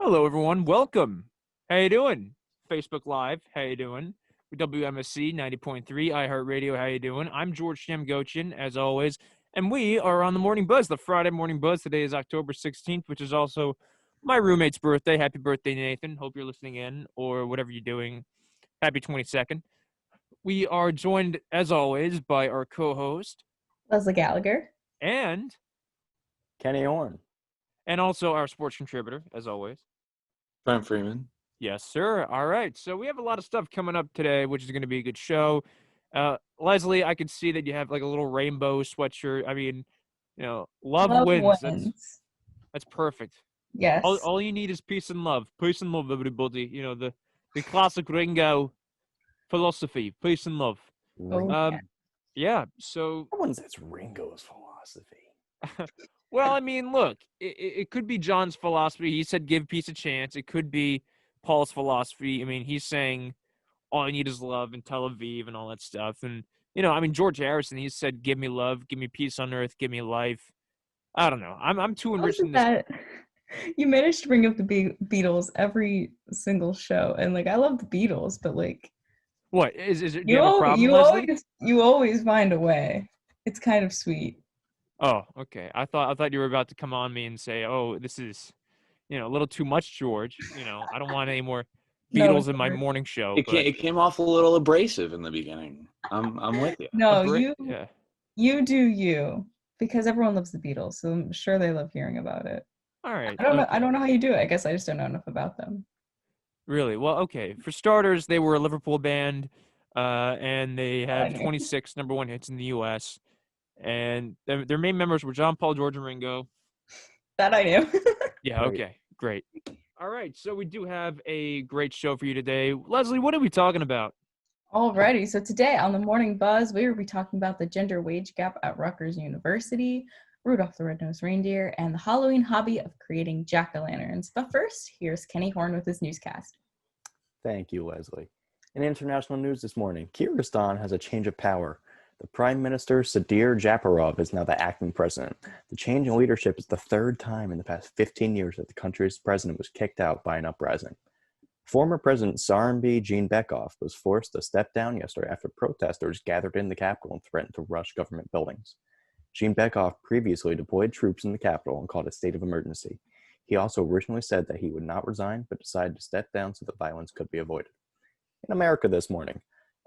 Hello, everyone. Welcome. How you doing? Facebook Live. How you doing? WMSC 90.3 iHeartRadio. How you doing? I'm George Shamgochin, as always, and we are on the Morning Buzz, the Friday Morning Buzz. Today is October 16th, which is also my roommate's birthday. Happy birthday, Nathan. Hope you're listening in, or whatever you're doing. Happy 22nd. We are joined, as always, by our co-host Leslie Gallagher. and Kenny Orn. also our sports contributor, as always. Trent Freeman. Yes, sir. All right. So we have a lot of stuff coming up today, which is going to be a good show. Leslie, I can see that you have like a little rainbow sweatshirt. I mean, love wins. That's perfect. Yes. All you need is peace and love. Peace and love, everybody. The classic Ringo philosophy. Peace and love. Yeah. So no one says Ringo's philosophy. Well, I mean, look, it could be John's philosophy. He said give peace a chance. It could be Paul's philosophy. I mean, he's saying all I need is love and Tel Aviv and all that stuff. And, George Harrison, he said give me love, give me peace on earth, give me life. I don't know. I'm too enriched in this. You managed to bring up the Beatles every single show. And, I love the Beatles, but, What? Do you have a problem, Leslie? You always find a way. It's kind of sweet. Oh, okay. I thought you were about to come on me and say, "Oh, this is, a little too much, George. I don't want any more Beatles in my morning show." It came off a little abrasive in the beginning. I'm with you. No, you do you, because everyone loves the Beatles, so I'm sure they love hearing about it. All right. I don't know how you do it. I guess I just don't know enough about them. Really? Well, okay. For starters, they were a Liverpool band, and they have 26 number one hits in the U.S. And their main members were John, Paul, George, and Ringo. That I knew. Yeah, okay. Great. All right, so we do have a great show for you today. Leslie, what are we talking about? Alrighty, so today on the Morning Buzz, we will be talking about the gender wage gap at Rutgers University, Rudolph the Red-Nosed Reindeer, and the Halloween hobby of creating jack-o'-lanterns. But first, here's Kenny Horn with his newscast. Thank you, Leslie. In international news this morning, Kyrgyzstan has a change of power. The Prime Minister, Sadir Japarov, is now the acting president. The change in leadership is the third time in the past 15 years that the country's president was kicked out by an uprising. Former President Saranbay Jeanbekov was forced to step down yesterday after protesters gathered in the capital and threatened to rush government buildings. Jeanbekov previously deployed troops in the capital and called a state of emergency. He also originally said that he would not resign, but decided to step down so that violence could be avoided. In America this morning,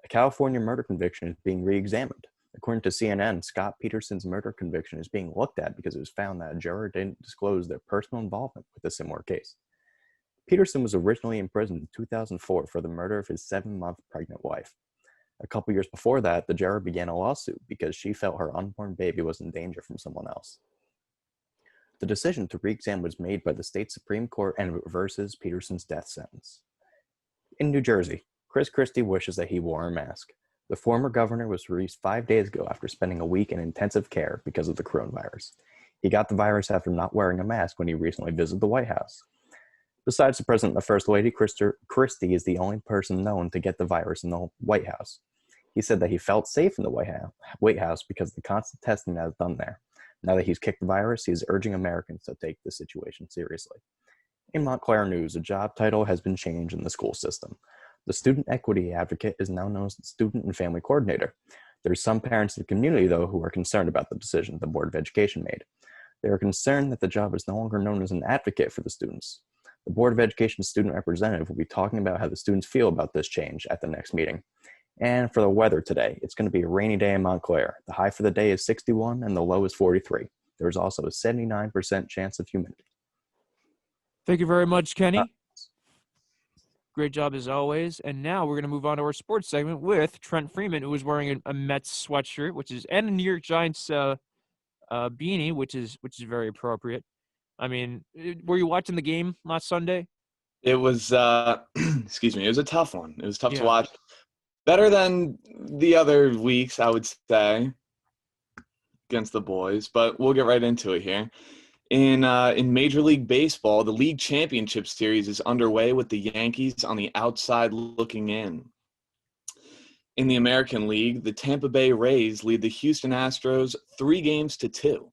a California murder conviction is being re-examined. According to CNN, Scott Peterson's murder conviction is being looked at because it was found that a juror didn't disclose their personal involvement with a similar case. Peterson was originally imprisoned in 2004 for the murder of his 7-month pregnant wife. A couple years before that, the juror began a lawsuit because she felt her unborn baby was in danger from someone else. The decision to re-examine was made by the state Supreme Court and reverses Peterson's death sentence. In New Jersey, Chris Christie wishes that he wore a mask. The former governor was released 5 days ago after spending a week in intensive care because of the coronavirus. He got the virus after not wearing a mask when he recently visited the White House. Besides the president and the first lady, Christie is the only person known to get the virus in the White House. He said that he felt safe in the White House because of the constant testing that is done there. Now that he's kicked the virus, he is urging Americans to take the situation seriously. In Montclair news, a job title has been changed in the school system. The student equity advocate is now known as the student and family coordinator. There are some parents in the community, though, who are concerned about the decision the Board of Education made. They are concerned that the job is no longer known as an advocate for the students. The Board of Education student representative will be talking about how the students feel about this change at the next meeting. And for the weather today, it's going to be a rainy day in Montclair. The high for the day is 61 and the low is 43. There is also a 79% chance of humidity. Thank you very much, Kenny. Great job as always. And now we're going to move on to our sports segment with Trent Freeman, who is wearing a Mets sweatshirt, and a New York Giants beanie, which is very appropriate. I mean, were you watching the game last Sunday? It was, excuse me, it was a tough one. It was tough to watch. Better than the other weeks, I would say, against the boys. But we'll get right into it here. In Major League Baseball, the League Championship Series is underway with the Yankees on the outside looking in. In the American League, the Tampa Bay Rays lead the Houston Astros 3-2.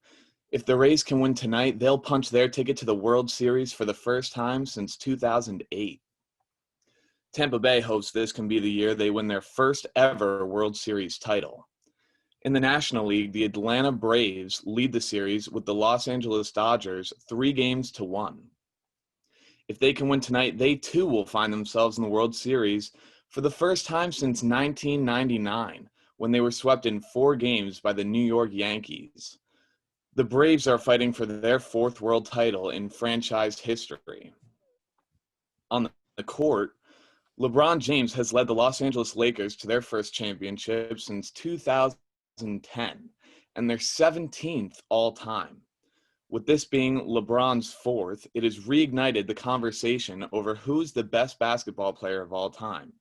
If the Rays can win tonight, they'll punch their ticket to the World Series for the first time since 2008. Tampa Bay hopes this can be the year they win their first ever World Series title. In the National League, the Atlanta Braves lead the series with the Los Angeles Dodgers 3-1. If they can win tonight, they too will find themselves in the World Series for the first time since 1999, when they were swept in 4 games by the New York Yankees. The Braves are fighting for their 4th world title in franchise history. On the court, LeBron James has led the Los Angeles Lakers to their first championship since 2010, and their 17th all-time. With this being LeBron's 4th, it has reignited the conversation over who's the best basketball player of all time,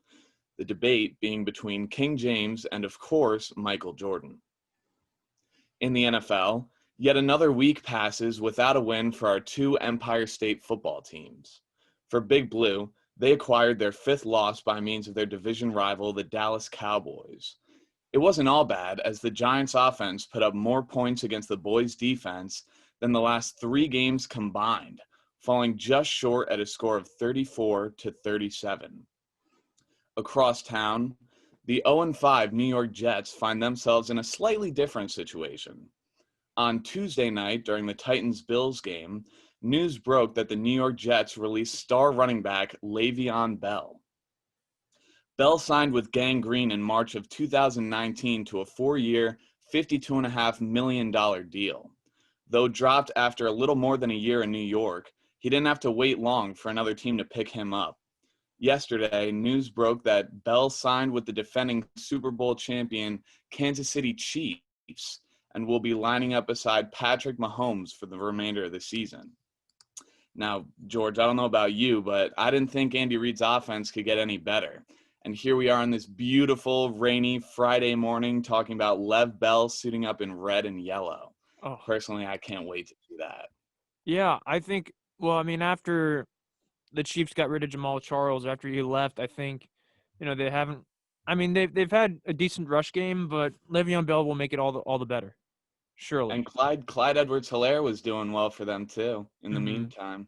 the debate being between King James and, of course, Michael Jordan. In the NFL, yet another week passes without a win for our 2 Empire State football teams. For Big Blue, they acquired their 5th loss by means of their division rival, the Dallas Cowboys. It wasn't all bad, as the Giants' offense put up more points against the boys' defense than the last 3 games combined, falling just short at a score of 34-37. Across town, the 0-5 New York Jets find themselves in a slightly different situation. On Tuesday night, during the Titans-Bills game, news broke that the New York Jets released star running back Le'Veon Bell. Bell signed with Gang Green in March of 2019 to a 4-year, $52.5 million deal. Though dropped after a little more than a year in New York, he didn't have to wait long for another team to pick him up. Yesterday, news broke that Bell signed with the defending Super Bowl champion Kansas City Chiefs and will be lining up beside Patrick Mahomes for the remainder of the season. Now, George, I don't know about you, but I didn't think Andy Reid's offense could get any better. And here we are on this beautiful, rainy Friday morning talking about Lev Bell suiting up in red and yellow. Oh, Personally, I can't wait to do that. yeah, I think. Well, I mean, after the Chiefs got rid of Jamal Charles, after he left, I think, they haven't. I mean, they've had a decent rush game, but Le'Veon Bell will make it all the better, surely. And Clyde Edwards-Helaire was doing well for them too in the Mhm. meantime.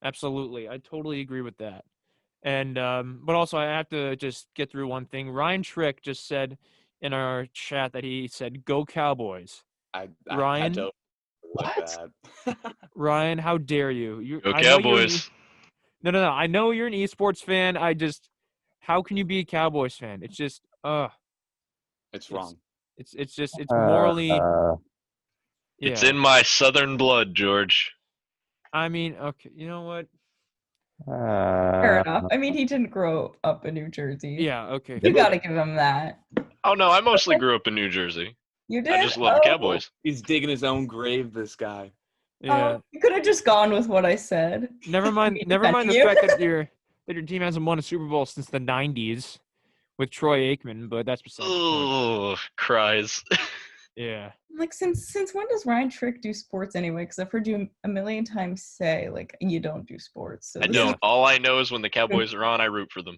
Absolutely, I totally agree with that. And but also I have to just get through one thing. Ryan Trick just said in our chat that he said, "Go Cowboys." I Ryan? had to like What? that. Ryan, how dare you? Go I know you're an Cowboys. No. I know you're an esports fan. How can you be a Cowboys fan? It's just, It's wrong. it's morally, It's yeah. in my southern blood, George. I mean, okay, you know what? Fair enough. I mean, he didn't grow up in New Jersey. Yeah, okay. You gotta give him that. Oh no, I mostly grew up in New Jersey. You did? I just love the Cowboys. He's digging his own grave, this guy. Yeah. You could have just gone with what I said. Never mind Me the defending you. fact that your team hasn't won a Super Bowl since the 90s with Troy Aikman, but that's besides the point. Oh, cries. Yeah. Like, since when does Ryan Trick do sports anyway? Because I've heard you a million times say, like, you don't do sports. So I this don't. is- All I know is when the Cowboys are on, I root for them.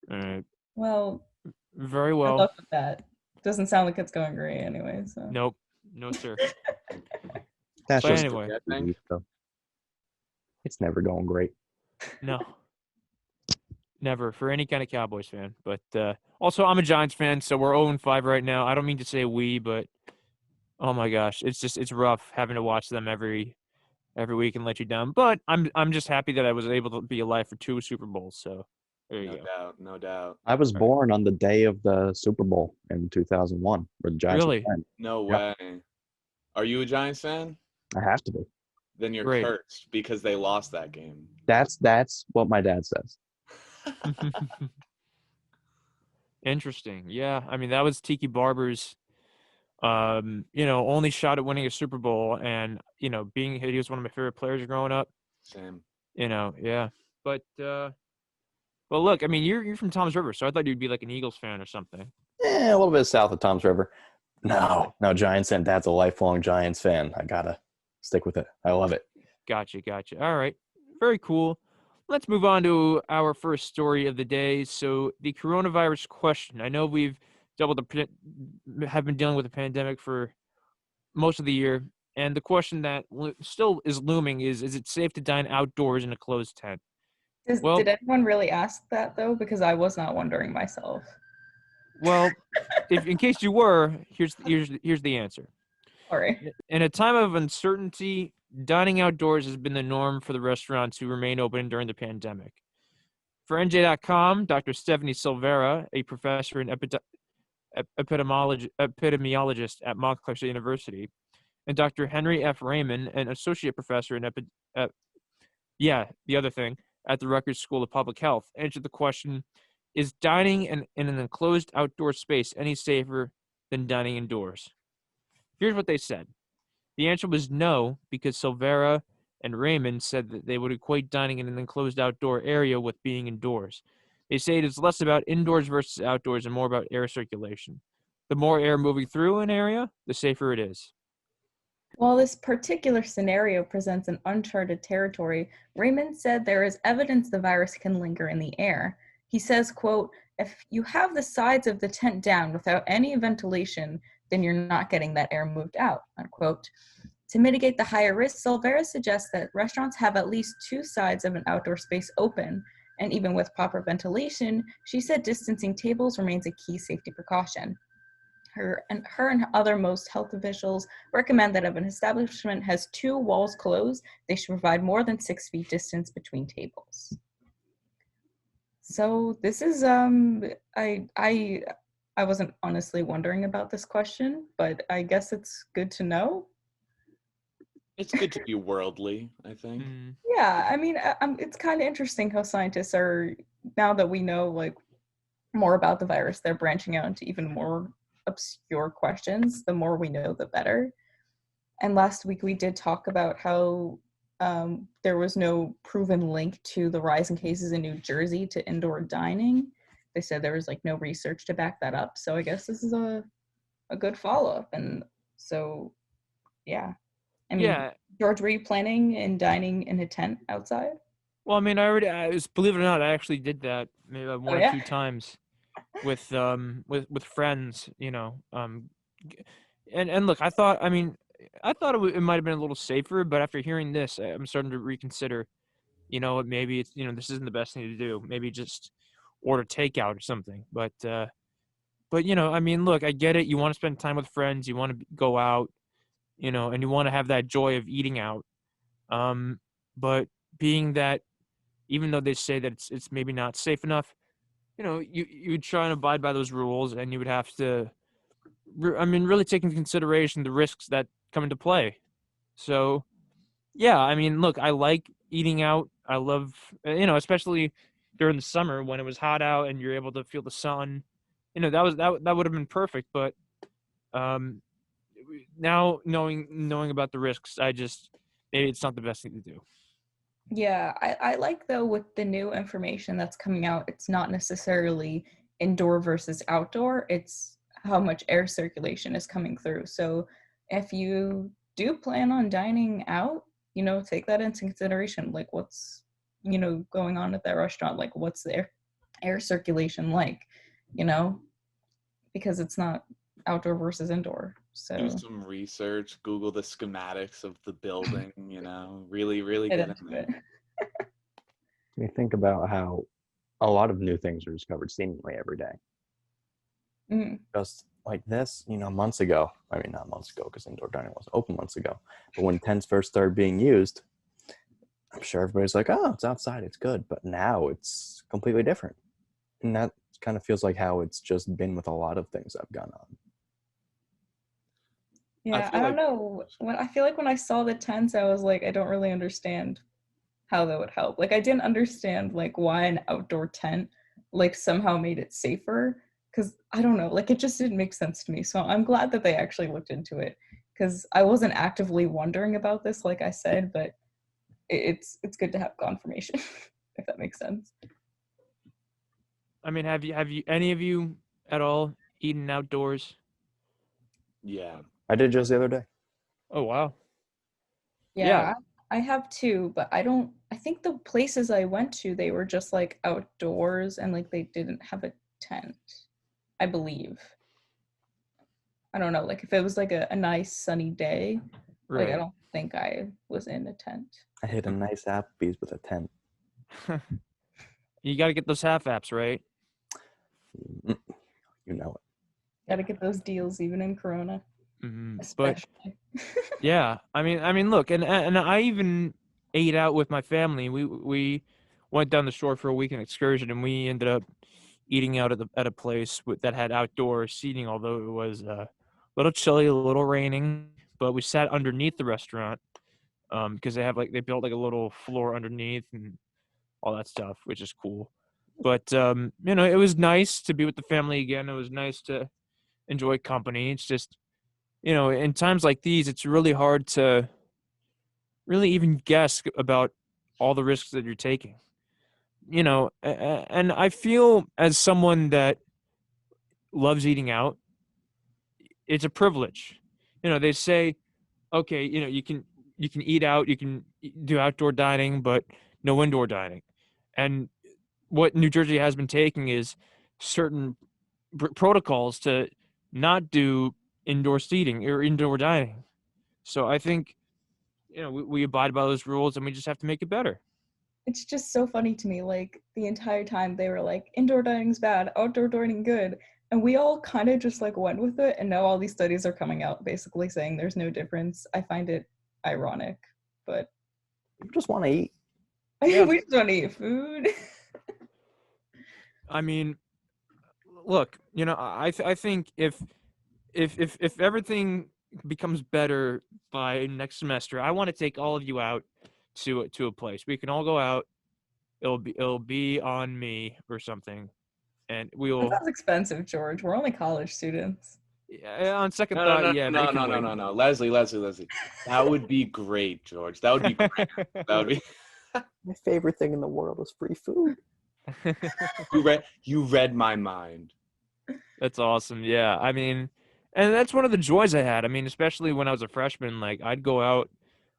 All right. Well, Very good well. luck with that. Doesn't sound like it's going great anyway. So Nope. No, sir. That's But just anyway. I think. so. It's never going great. No. Never for any kind of Cowboys fan. But also, I'm a Giants fan, so we're 0-5 right now. I don't mean to say we, but oh my gosh, it's rough having to watch them every week and let you down. But I'm just happy that I was able to be alive for 2 Super Bowls. So there you No go. doubt, no doubt. I was Right. born on the day of the Super Bowl in 2001, where the Giants Really? won. No Yep. way. Are you a Giants fan? I have to be. Then you're Great. cursed because they lost that game. That's what my dad says. Interesting. Yeah, I mean that was Tiki Barber's only shot at winning a Super Bowl, and being he was one of my favorite players growing up. Same. Yeah. But look, I mean you're from Tom's River, so I thought you'd be like an Eagles fan or something. A little bit south of Tom's River. No, Giants fan. Dad's a lifelong Giants fan. I gotta stick with it. I love it. Gotcha. All right. Very cool. Let's move on to our first story of the day. So the coronavirus question. I know we've have been dealing with the pandemic for most of the year. And the question that still is looming is it safe to dine outdoors in a closed tent? Well, Did anyone really ask that though? Because I was not wondering myself. well, if in case you were, here's the answer. Sorry. In a time of uncertainty, dining outdoors has been the norm for the restaurants who remain open during the pandemic. For NJ.com, Dr. Stephanie Silvera, a professor and epidemiologist at Montclair State University, and Dr. Henry F. Raymond, an associate professor in at the Rutgers School of Public Health, answered the question, is dining in an enclosed outdoor space any safer than dining indoors? Here's what they said. The answer was no, because Silvera and Raymond said that they would equate dining in an enclosed outdoor area with being indoors. They say it is less about indoors versus outdoors and more about air circulation. The more air moving through an area, the safer it is. While this particular scenario presents an uncharted territory, Raymond said there is evidence the virus can linger in the air. He says, quote, if you have the sides of the tent down without any ventilation, then you're not getting that air moved out, unquote. To mitigate the higher risk, Silvera suggests that restaurants have at least two sides of an outdoor space open, and even with proper ventilation, she said distancing tables remains a key safety precaution. Her and other most health officials recommend that if an establishment has two walls closed, they should provide more than 6 feet distance between tables. So this is I wasn't honestly wondering about this question, but I guess it's good to know. It's good to be worldly, I think. Yeah, I mean, it's kind of interesting how scientists are, now that we know like more about the virus, they're branching out into even more obscure questions. The more we know, the better. And last week we did talk about how there was no proven link to the rise in cases in New Jersey to indoor dining. They said there was like no research to back that up. So I guess this is a good follow-up. And so, yeah. I mean, Yeah. George, were you planning in dining in a tent outside? Well, I mean, believe it or not, I actually did that maybe one or two times with friends, you know. And look, I thought it might have been a little safer, but after hearing this, I'm starting to reconsider. You know, maybe it's, you know, this isn't the best thing to do. Maybe just order takeout or something. But you know, I mean, look, I get it. You want to spend time with friends. You want to go out, you know, and you want to have that joy of eating out. But being that, even though they say that it's maybe not safe enough, you know, you would try and abide by those rules, and you would have to, I mean, really take into consideration the risks that come into play. So, yeah, I mean, look, I like eating out. I love, you know, especially during the summer when it was hot out and you're able to feel the sun. You know, that would have been perfect. But now knowing about the risks, maybe it's not the best thing to do. Yeah, I like though with the new information that's coming out, it's not necessarily indoor versus outdoor, it's how much air circulation is coming through. So if you do plan on dining out, you know, take that into consideration. Like what's, you know, going on at that restaurant, like what's the air circulation like, you know, because it's not outdoor versus indoor. So Do some research, Google the schematics of the building, you know, really get get into in there. it. You think about how a lot of new things are discovered seemingly every day. Mm. Just like this, you know, months ago. I mean, not months ago because indoor dining wasn't open months ago. But when tents first started being used, I'm sure everybody's like, oh, it's outside, it's good. But now it's completely different. And that kind of feels like how it's just been with a lot of things that have gone on. Yeah, I don't know. I feel like when I saw the tents, I was like, I don't really understand how that would help. Like I didn't understand like why an outdoor tent like somehow made it safer, because I don't know, like it just didn't make sense to me. So I'm glad that they actually looked into it, because I wasn't actively wondering about this, like I said, but it's good to have confirmation if that makes sense. I mean, have you any of you at all eaten outdoors? Yeah. I did just the other day. Oh wow. Yeah, I have too, but I think the places I went to, they were just like outdoors and like they didn't have a tent, I believe. I don't know, like if it was like a nice sunny day, like I Right. don't think I was in a tent. I hit a nice Applebee's with a tent. You got to get those half apps, right? You know it. Gotta get those deals even in Corona, But especially. yeah, I mean, look, and I even ate out with my family. We went down the shore for a weekend excursion, and we ended up eating out at a place that had outdoor seating. Although it was a little chilly, a little raining, but we sat underneath the restaurant because they built like a little floor underneath and all that stuff, which is cool. But you know, it was nice to be with the family again. It was nice to enjoy company. It's just, you know, in times like these, it's really hard to really even guess about all the risks that you're taking. You know, and I feel as someone that loves eating out, it's a privilege. You know, they say, okay, you know, you can eat out, you can do outdoor dining, but no indoor dining. And what New Jersey has been taking is certain protocols to not do indoor seating or indoor dining. So I think, you know, we abide by those rules and we just have to make it better. It's just so funny to me. Like the entire time they were like, indoor dining's bad, outdoor dining good. And we all kind of just like went with it. And now all these studies are coming out basically saying there's no difference. I find it ironic, but You just want to eat. Yeah. we just want to eat food. I mean, look, you know, I think if everything becomes better by next semester, I want to take all of you out to a place. We can all go out. It'll be on me or something, and we That will. sounds expensive, George. We're only college students. On second No, thought, no, yeah, no, but it no, can no, wait. no, no. Leslie. That would be great, George. That would be great. That would be. My favorite thing in the world is free food. You read my mind. That's awesome. Yeah, I mean, and that's one of the joys I had. I mean, especially when I was a freshman, like I'd go out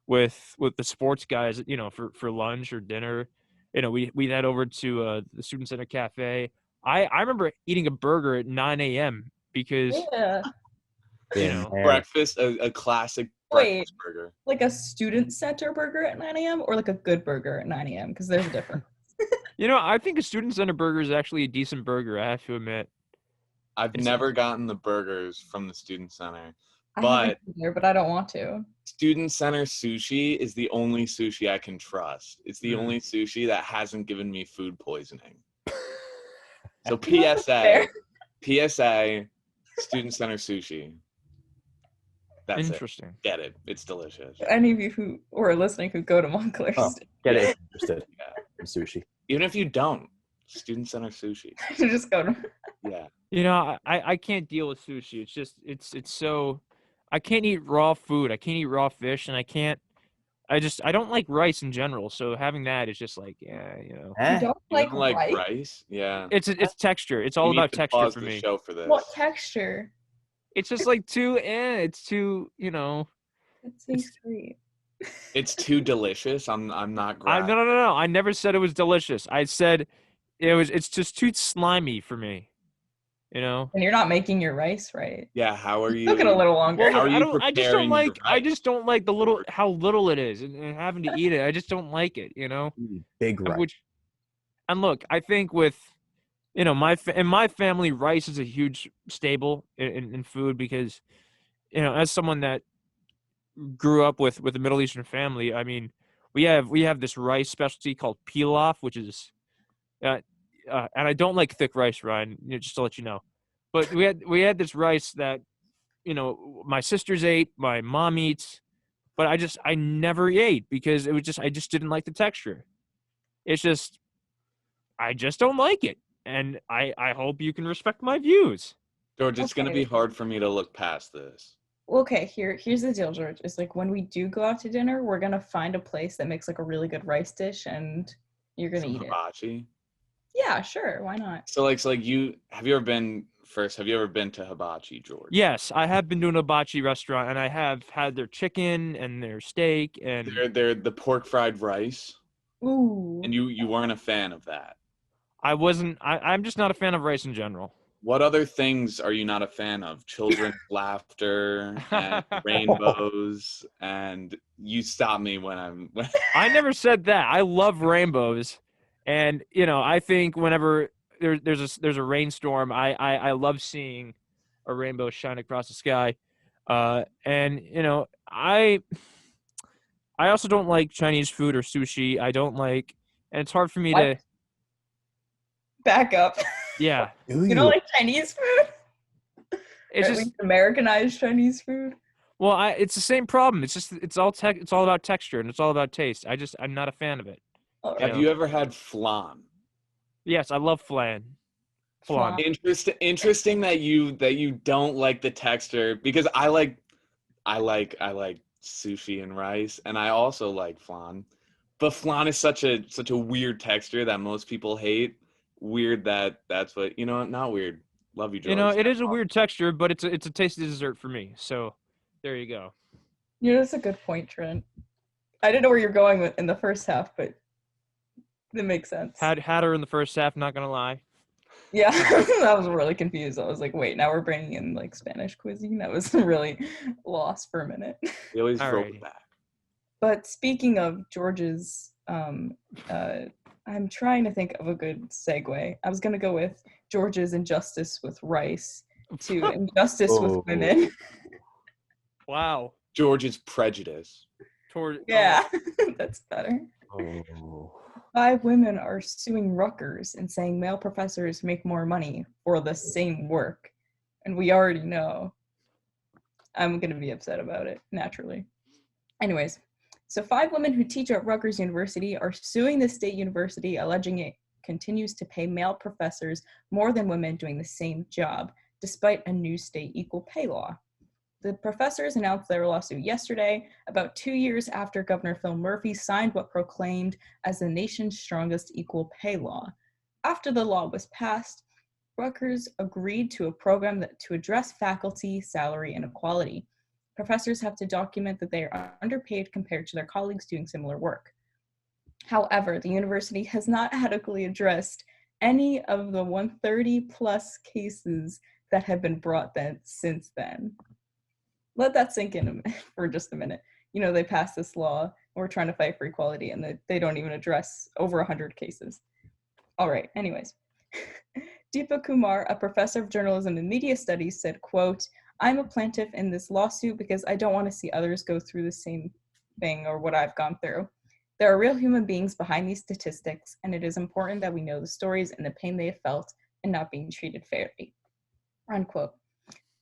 with the sports guys, you know, for lunch or dinner. You know, we'd head over to the student center cafe. I remember eating a burger at 9 a.m. because Yeah. you Been know, there. Breakfast, a classic Wait. breakfast burger. Like a student center burger at 9 a.m. or like a good burger at 9 a.m. Because there's a difference. I think a student center burger is actually a decent burger. I have to admit. I've It's- never gotten the burgers from the student center, I but haven't either, but I don't want to. student center sushi is the only sushi I can trust. It's the Mm. only sushi that hasn't given me food poisoning. So Fair. PSA, student center sushi. That's it. Interesting. Get it. It's delicious. Any of you who are listening who go to Montclair, Oh, get Yeah. it interested Yeah. in sushi. Even if you don't, student center sushi. just go to. Yeah. I can't deal with sushi. It's just it's so I can't eat raw food. I can't eat raw fish, and I don't like rice in general. So having that is just like, yeah, you know, You don't You like don't like rice? rice? Yeah. it's texture. It's all You need about to texture pause for the me. show for this. What texture? It's just like it's too, you know. It's so sweet. It's too delicious. I'm not No, grabbing. no. I never said it was delicious. I said it's just too slimy for me. You know. And you're not making your rice right. Yeah, how are It's you? cooking a little longer. Well, How are I you don't. I just don't preparing your like. I rice? just don't like the little how little it is, and having to eat it. I just don't like it. You know. Big And rice. Which, and look, I think with, you know, in my family, rice is a huge staple in food because, you know, as someone that grew up with a Middle Eastern family, I mean, we have this rice specialty called pilaf, which is, and I don't like thick rice, Ryan, just to let you know, but we had this rice that, you know, my sisters ate, my mom eats, but I never ate because I just didn't like the texture. It's just, I just don't like it. And I hope you can respect my views. George, it's going to be Okay. hard for me to look past this. Okay, here's the deal, George. It's like when we do go out to dinner, we're gonna find a place that makes like a really good rice dish, and you're gonna Some eat it. hibachi. Yeah, sure. Why not? So like have you ever been to hibachi, George? Yes, I have been to a hibachi restaurant, and I have had their chicken and their steak, and They're the pork fried rice, Ooh. and you weren't a fan of that. I wasn't. I'm just not a fan of rice in general. What other things are you not a fan of? Children's laughter and rainbows, and you stop me when I'm. I never said that. I love rainbows, and I think whenever there's a rainstorm, I love seeing a rainbow shine across the sky, and I also don't like Chinese food or sushi. I don't like, and it's hard for me What? to. Back up. Yeah, Do You don't like Chinese food? it's Or at just least Americanized Chinese food? well, it's the same problem. It's just it's all about texture and it's all about taste. I'm not a fan of it. All Yeah. Have you ever had flan? Yes, I love flan. Flan. Flan. Interesting that you don't like the texture, because I like sushi and rice, and I also like flan. But flan is such a weird texture that most people hate. Weird that's what not weird. Love you, George. It is a weird texture, but it's a tasty dessert for me. So there you go. That's a good point, Trent. I didn't know where you're going with in the first half, but it makes sense. Had her in the first half, not gonna lie. Yeah, I was really confused. I was like, wait, now we're bringing in like Spanish cuisine? I was really lost for a minute. We always throw Alrighty. it back. But speaking of George's, I'm trying to think of a good segue. I was going to go with George's injustice with rice to injustice with Oh. women. Wow. George's prejudice. Yeah, that's better. Oh. 5 women are suing Rutgers and saying male professors make more money for the same work. And we already know. I'm going to be upset about it, naturally. Anyways, so 5 women who teach at Rutgers University are suing the state university, alleging it continues to pay male professors more than women doing the same job, despite a new state equal pay law. The professors announced their lawsuit yesterday, about 2 years after Governor Phil Murphy signed what proclaimed as the nation's strongest equal pay law. After the law was passed, Rutgers agreed to a program to address faculty salary inequality. Professors have to document that they are underpaid compared to their colleagues doing similar work. However, the university has not adequately addressed any of the 130 plus cases that have been brought since then. Let that sink in for just a minute. They passed this law, and we're trying to fight for equality, and they don't even address over 100 cases. All right, anyways. Deepa Kumar, a professor of journalism and media studies, said, quote, "I'm a plaintiff in this lawsuit because I don't want to see others go through the same thing or what I've gone through. There are real human beings behind these statistics, and it is important that we know the stories and the pain they have felt and not being treated fairly." Unquote.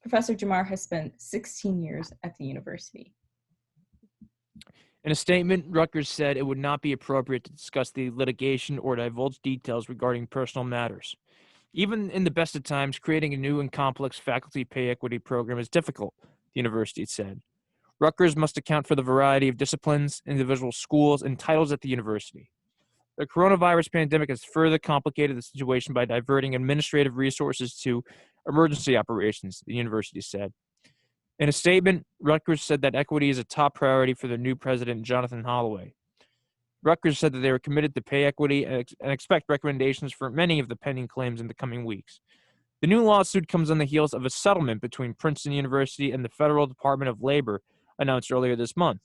Professor Jamar has spent 16 years at the university. In a statement, Rutgers said it would not be appropriate to discuss the litigation or divulge details regarding personal matters. Even in the best of times, creating a new and complex faculty pay equity program is difficult, the university said. Rutgers must account for the variety of disciplines, individual schools, and titles at the university. The coronavirus pandemic has further complicated the situation by diverting administrative resources to emergency operations, the university said. In a statement, Rutgers said that equity is a top priority for the new president, Jonathan Holloway. Rutgers said that they were committed to pay equity and expect recommendations for many of the pending claims in the coming weeks. The new lawsuit comes on the heels of a settlement between Princeton University and the Federal Department of Labor announced earlier this month.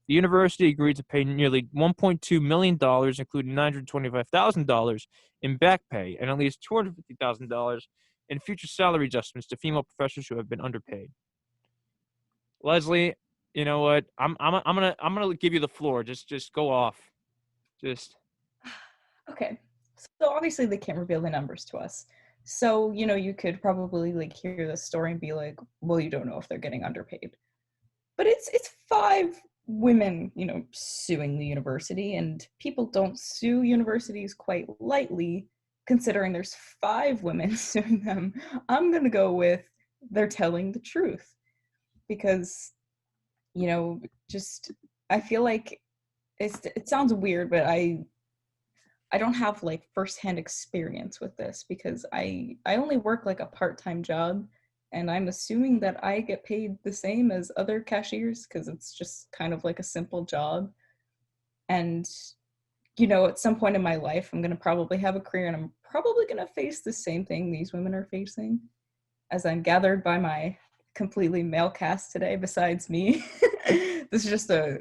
The university agreed to pay nearly $1.2 million, including $925,000 in back pay and at least $250,000 in future salary adjustments to female professors who have been underpaid. Leslie, you know what? I'm gonna give you the floor. Just go off. Okay. So obviously they can't reveal the numbers to us. So, you could probably hear the story and be like, well, you don't know if they're getting underpaid. But it's 5 women, suing the university, and people don't sue universities quite lightly, considering there's 5 women suing them. I'm going to go with they're telling the truth because, I feel like it sounds weird, but I don't have firsthand experience with this because I only work a part-time job, and I'm assuming that I get paid the same as other cashiers because it's just kind of a simple job. And, at some point in my life, I'm going to probably have a career and I'm probably going to face the same thing these women are facing, as I'm gathered by my completely male cast today besides me. This is just a...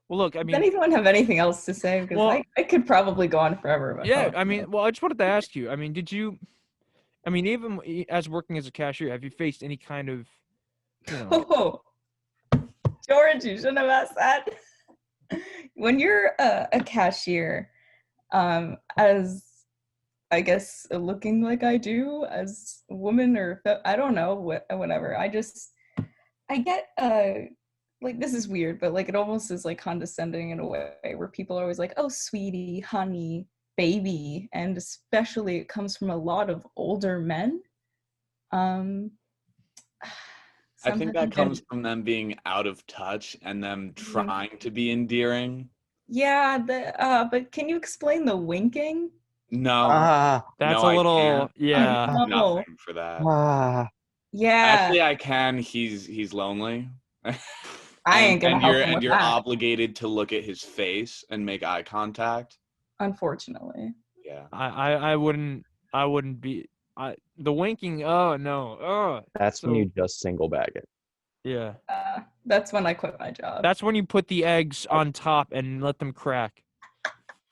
Well, look, I Does mean, anyone have anything else to say? Because Well- I could probably go on forever about yeah, how I mean, well, I just wanted to ask you. I mean, even as working as a cashier, have you faced any kind of, Oh, George, you shouldn't have asked that. When you're a cashier, as I guess looking like I do as a woman or I don't know, whatever. I get like, this is weird, but like it almost is like condescending in a way where people are always like, "Oh, sweetie, honey, baby," and especially it comes from a lot of older men. I think that sometimes comes from them being out of touch and them trying to be endearing. Yeah, but can you explain the winking? No, that's no, a I little, can't. yeah. No. Nothing for that. Yeah, Actually, I can. He's lonely. I ain't gonna help him with you're that, obligated to look at his face and make eye contact. unfortunately. Yeah. I wouldn't be, the winking, oh, no, oh, That's when So- you just single bag it. yeah. That's when I quit my job. That's when you put the eggs on top and let them crack.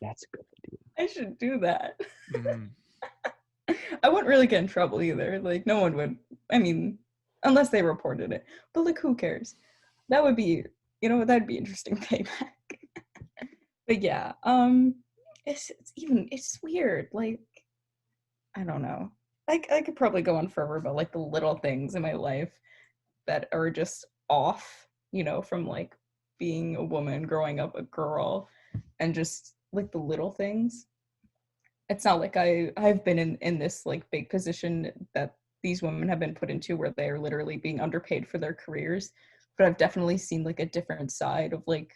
That's a good idea. I should do that. Mhm. I wouldn't really get in trouble either. Like, no one would. I mean, unless they reported it. But like, who cares? That would be, that'd be interesting payback. But yeah, it's weird. Like, I don't know. Like, I could probably go on forever about like the little things in my life that are just off, from like being a woman, growing up a girl, and just like the little things. It's not like I've been in this like big position that these women have been put into where they're literally being underpaid for their careers, but I've definitely seen like a different side of like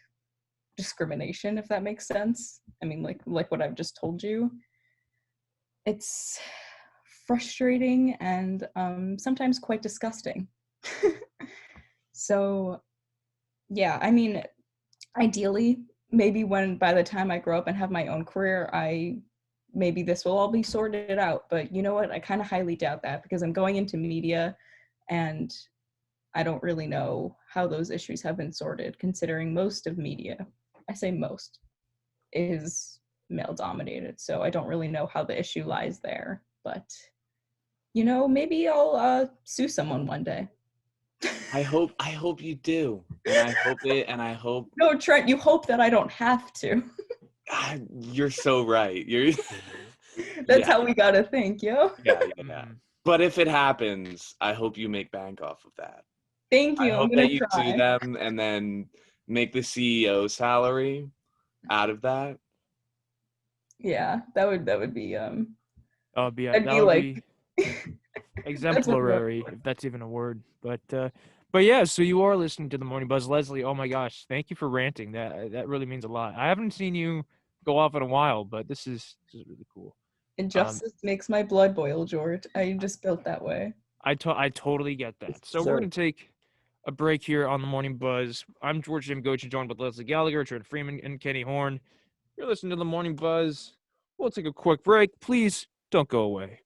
discrimination, if that makes sense. I mean, like what I've just told you. It's frustrating and sometimes quite disgusting. So yeah, I mean, ideally, maybe by the time I grow up and have my own career, maybe this will all be sorted out. But you know what? I kind of highly doubt that, because I'm going into media and I don't really know how those issues have been sorted, considering most of media, I say most, is male dominated. So I don't really know how the issue lies there. But, maybe I'll sue someone one day. I hope you do. And I hope No, Trent, you hope that I don't have to. God, you're so right. You're That's Yeah. how we gotta think, yo. yeah. Mhm. But if it happens, I hope you make bank off of that. Thank I you. I'm hope gonna that you try. sue them and then make the CEO salary out of that. Yeah, that would be That would be, I'd that be would like be exemplary, if that's even a word. But yeah, so you are listening to the Morning Buzz. Leslie, oh my gosh, thank you for ranting. That really means a lot. I haven't seen you go off in a while, but this is really cool. injustice makes my blood boil, George. I just built that way. I totally get that. So Sir. we're gonna take a break here on the Morning Buzz. I'm George Jim Gocha, joined with Leslie Gallagher, Trent Freeman, and Kenny Horn. You're listening to the Morning Buzz. We'll take a quick break. Please don't go away.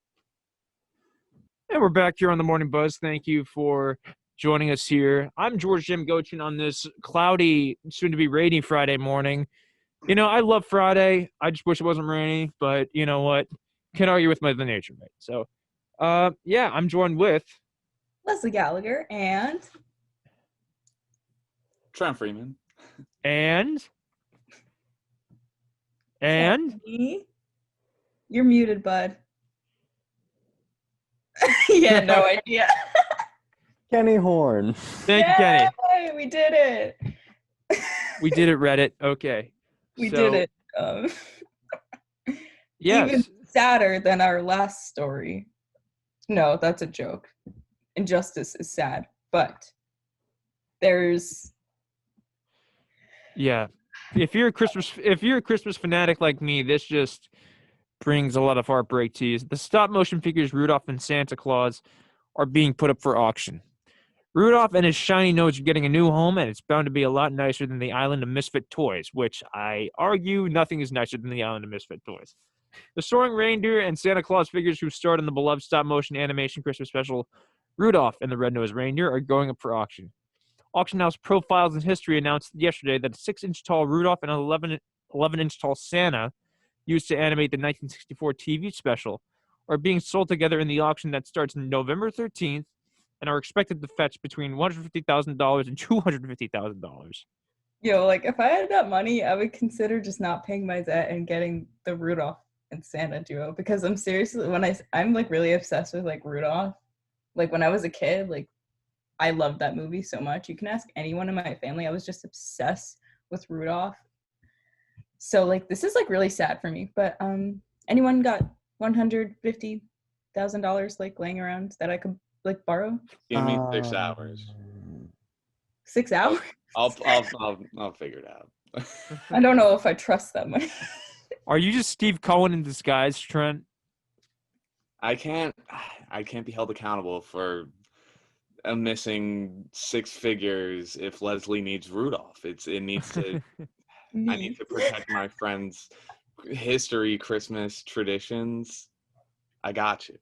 And we're back here on the Morning Buzz. Thank you for joining us here. I'm George Jim Gochin on this cloudy, soon-to-be rainy Friday morning. I love Friday. I just wish it wasn't rainy, but you know what? Can't argue with Mother Nature, right? So, yeah, I'm joined with Leslie Gallagher and Trent Freeman. and Kenny. You're muted, bud. Yeah, no idea. Kenny Horn. thank you, Kenny. Yay, we did it. We did it, Reddit. Okay. We So, did it. Yes. Even sadder than our last story. No, that's a joke. Injustice is sad, but there's Yeah. If you're a Christmas fanatic like me, this just brings a lot of heartbreak to you. The stop motion figures Rudolph and Santa Claus are being put up for auction. Rudolph and his shiny nose are getting a new home, and it's bound to be a lot nicer than the Island of Misfit Toys, which I argue nothing is nicer than the Island of Misfit Toys. The soaring reindeer and Santa Claus figures who starred in the beloved stop-motion animation Christmas special Rudolph and the Red-Nosed Reindeer are going up for auction. Auction house Profiles in History announced yesterday that a 6-inch tall Rudolph and an 11-inch tall Santa used to animate the 1964 TV special are being sold together in the auction that starts November 13th and are expected to fetch between $150,000 and $250,000. Yo, like if I had that money, I would consider just not paying my debt and getting the Rudolph and Santa duo, because I'm seriously, I'm like really obsessed with like Rudolph. Like when I was a kid, like I loved that movie so much. You can ask anyone in my family. I was just obsessed with Rudolph. So like this is like really sad for me. But anyone got $150,000 like laying around that I could like borrow? Give me 6 hours. 6 hours? I'll figure it out. I don't know if I trust that money. Are you just Steve Cohen in disguise, Trent? I can't be held accountable for a missing 6 figures if Leslie needs Rudolph. It needs to. I need to protect my friend's history, Christmas traditions. I got you.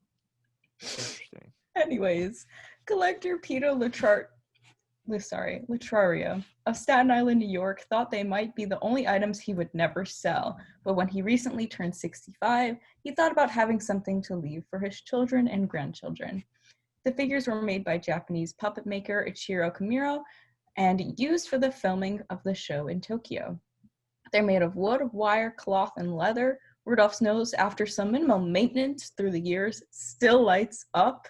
Interesting. Anyways, collector Peter Latrario of Staten Island, New York, thought they might be the only items he would never sell. But when he recently turned 65, he thought about having something to leave for his children and grandchildren. The figures were made by Japanese puppet maker Ichiro Kamiro and used for the filming of the show in Tokyo. They're made of wood, wire, cloth, and leather. Rudolph's nose, after some minimal maintenance through the years, still lights up.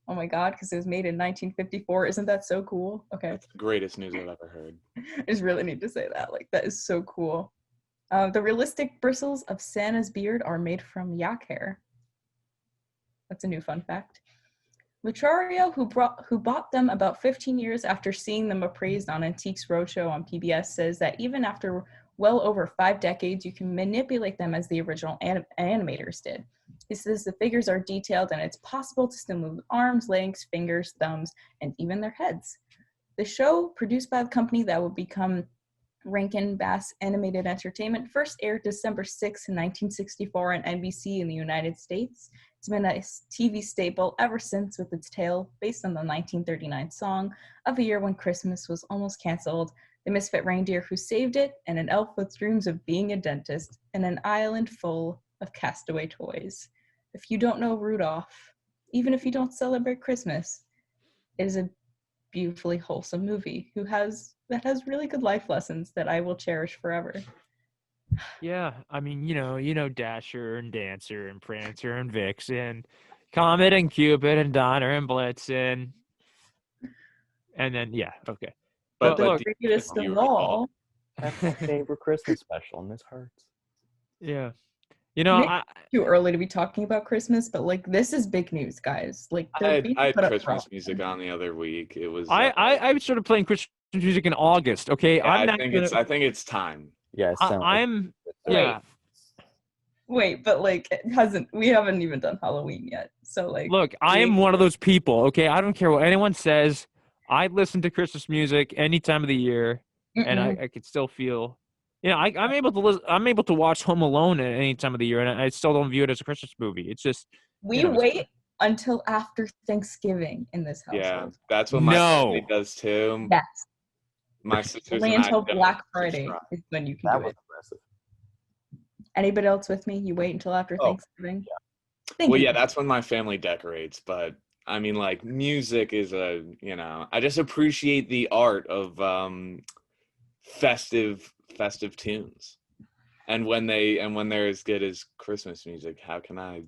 Oh my God, because it was made in 1954. Isn't that so cool? Okay. That's the greatest news I've ever heard. I just really need to say that. Like, that is so cool. The realistic bristles of Santa's beard are made from yak hair. That's a new fun fact. Latrario, who bought them about 15 years after seeing them appraised on Antiques Roadshow on PBS, says that even after well over 5 decades, you can manipulate them as the original animators did. He says the figures are detailed and it's possible to still move arms, legs, fingers, thumbs, and even their heads. The show, produced by the company that would become Rankin Bass Animated Entertainment, first aired December 6, 1964 on NBC in the United States. It's been a TV staple ever since, with its tale based on the 1939 song of a year when Christmas was almost canceled, the misfit reindeer who saved it, and an elf with dreams of being a dentist, and an island full of castaway toys. If you don't know Rudolph, even if you don't celebrate Christmas, it is a beautifully wholesome movie that has really good life lessons that I will cherish forever. Yeah, I mean, you know Dasher and Dancer and Prancer and Vixen, Comet and Cupid and Donner and Blitzen, and then yeah, okay. But The look, greatest you of recall. all. That's my favorite Christmas special, and this hurts. yeah, you know, Maybe too early to be talking about Christmas, but like this is big news, guys. Like I being had put up Christmas front. music on the other week. It was. I started playing Christmas music in August. Okay, yeah, I'm I not think gonna. I think it's time. Yeah, I'm Wait. yeah. Wait, but like we haven't even done Halloween yet. So like Look, I am one of those people. Okay, I don't care what anyone says. I listen to Christmas music any time of the year, and I can still feel. I'm able to listen, I'm able to watch Home Alone at any time of the year, and I still don't view it as a Christmas movie. It's just we it's- wait until after Thanksgiving in this household. Yeah, that's what my family does too. Yes. My sisters Only and I until don't Black Friday subscribe. is when you can that do was it. impressive. Anybody else with me? You wait until after Oh, Thanksgiving? Thank Well, you. yeah, that's when my family decorates. But I mean, like, music is I just appreciate the art of festive tunes. And when they're as good as Christmas music, how can I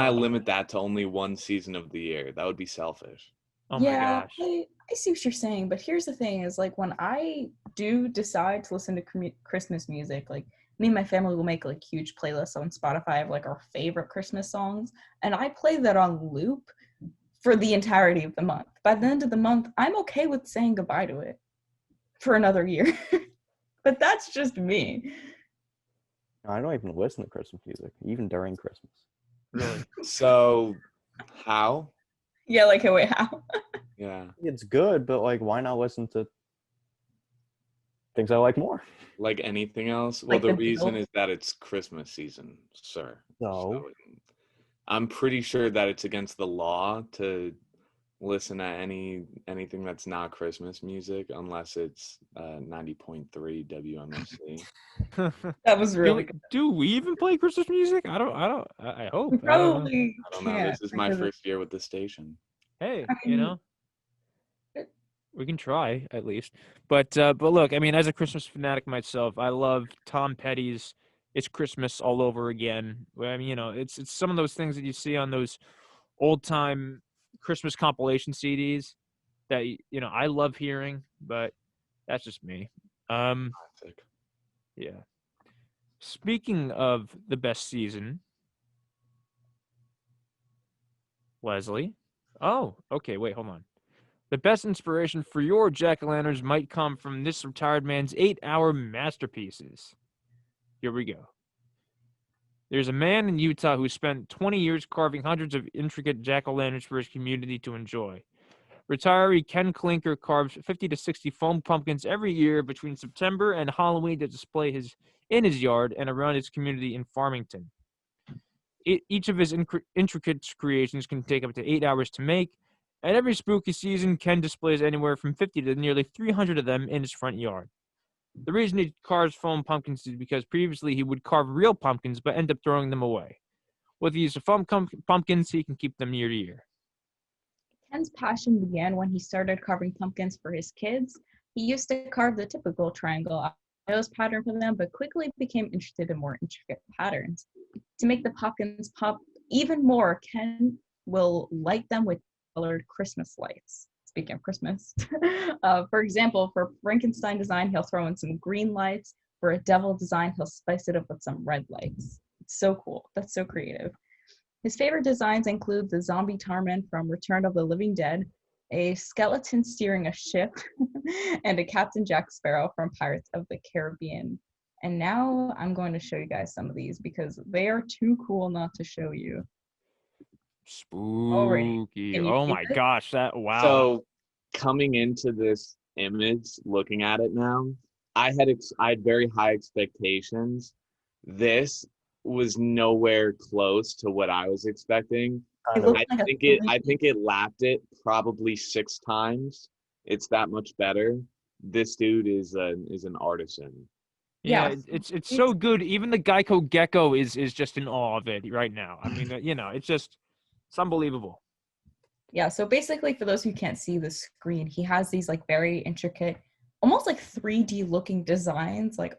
limit that to only one season of the year? That would be selfish. oh my yeah, gosh. I see what you're saying, but here's the thing: is like when I do decide to listen to Christmas music, like me and my family will make like huge playlists on Spotify of like our favorite Christmas songs, and I play that on loop for the entirety of the month. By the end of the month, I'm okay with saying goodbye to it for another year. But that's just me. I don't even listen to Christmas music, even during Christmas. Really? So, how? Yeah, like, hey, wait, how? Yeah. It's good, but like, why not listen to things I like more? Like anything else? Well, Like the the reason Beatles? is that it's Christmas season, sir. So, I'm pretty sure that it's against the law to listen to anything that's not Christmas music unless it's 90.3 WMSC. That was really good. Do we even play Christmas music? I hope. We I don't know. probably I don't know. can't This is my because first year with the station. Hey, I you mean, know, we can try at least. But look, I mean, as a Christmas fanatic myself, I love Tom Petty's "It's Christmas All Over Again." I mean, you know, it's some of those things that you see on those old time Christmas compilation CDs that you know I love hearing, but that's just me. Classic. Yeah. Speaking of the best season, Leslie. Oh, okay. Wait, hold on. The best inspiration for your jack-o'-lanterns might come from this retired man's 8-hour masterpieces. Here we go. There's a man in Utah who spent 20 years carving hundreds of intricate jack-o'-lanterns for his community to enjoy. Retiree Ken Klinker carves 50 to 60 foam pumpkins every year between September and Halloween to display in his yard and around his community in Farmington. Each of his intricate creations can take up to 8 hours to make, and every spooky season, Ken displays anywhere from 50 to nearly 300 of them in his front yard. The reason he carves foam pumpkins is because previously he would carve real pumpkins but end up throwing them away. With the use of foam pumpkins, he can keep them year to year. Ken's passion began when he started carving pumpkins for his kids. He used to carve the typical triangle nose pattern for them, but quickly became interested in more intricate patterns. To make the pumpkins pop even more, Ken will light them with colored Christmas lights. Speaking of Christmas, for example, for Frankenstein design, he'll throw in some green lights. For a devil design, he'll spice it up with some red lights. It's so cool. That's so creative. His favorite designs include the zombie Tarman from Return of the Living Dead, a skeleton steering a ship, and a Captain Jack Sparrow from Pirates of the Caribbean. And now I'm going to show you guys some of these because they are too cool not to show you. Spooky. Can you Oh see my this? gosh, wow. So coming into this image, looking at it now, I had very high expectations. This was nowhere close to what I was expecting. It looks I like think it lapped it probably 6 times. It's that much better. This dude is an artisan. Yeah, Yes. it's so good. Even the Geico Gecko is just in awe of it right now. I mean, you know, it's unbelievable. Yeah, so basically for those who can't see the screen, he has these like very intricate, almost like 3D looking designs like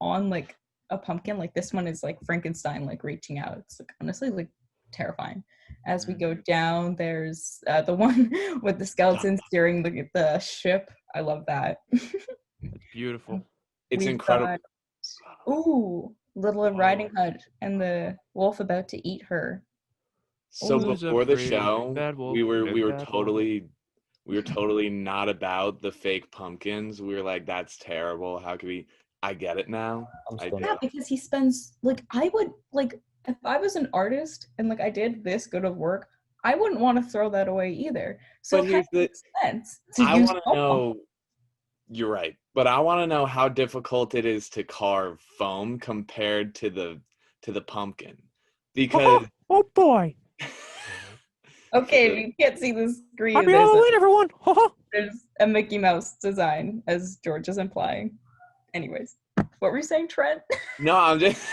on like a pumpkin. Like this one is like Frankenstein like reaching out. It's like honestly like terrifying. As we go down, there's the one with the skeleton steering the ship. I love that. It's beautiful. It's We've incredible. Ooh, Little Riding Hood and the wolf about to eat her. So Who's before the afraid? show, Bad wolf, we were big bad wolf. totally not about the fake pumpkins. We were like, that's terrible. How could we? I get it now. I'm I still do. Yeah, because he spends like I would like if I was an artist and like I did this good of work, I wouldn't want to throw that away either. So But it kind here's of the. makes sense to I use want to foam know. You're right, but I want to know how difficult it is to carve foam compared to the pumpkin, because Oh boy. Okay, if you can't see the screen, Happy Halloween, everyone. there's a Mickey Mouse design, as George is implying. Anyways, what were you saying, Trent? no, I'm just